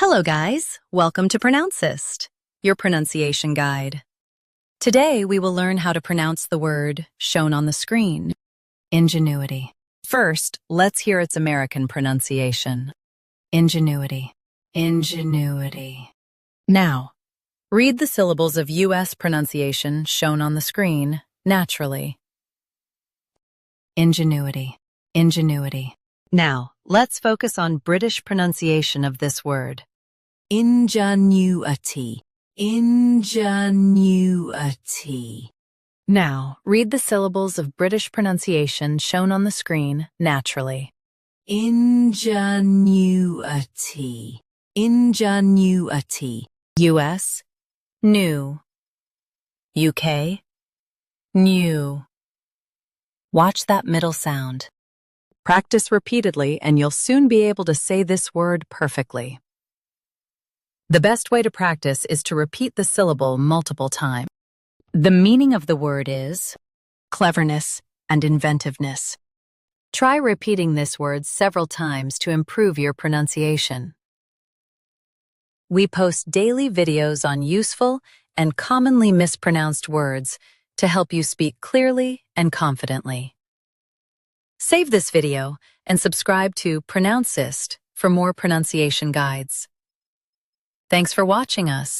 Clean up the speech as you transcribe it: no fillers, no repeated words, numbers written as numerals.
Hello guys, welcome to Pronouncist, your pronunciation guide. Today we will learn how to pronounce the word shown on the screen, ingenuity. First, let's hear its American pronunciation. Ingenuity, ingenuity. Now, read the syllables of U.S. pronunciation shown on the screen naturally. Ingenuity, ingenuity. Now, let's focus on British pronunciation of this word. Ingenuity, ingenuity. Now, read the syllables of British pronunciation shown on the screen naturally. Ingenuity, ingenuity. U.S., new. U.K., new. Watch that middle sound. Practice repeatedly and you'll soon be able to say this word perfectly. The best way to practice is to repeat the syllable multiple times. The meaning of the word is cleverness and inventiveness. Try repeating this word several times to improve your pronunciation. We post daily videos on useful and commonly mispronounced words to help you speak clearly and confidently. Save this video and subscribe to Pronouncist for more pronunciation guides. Thanks for watching us.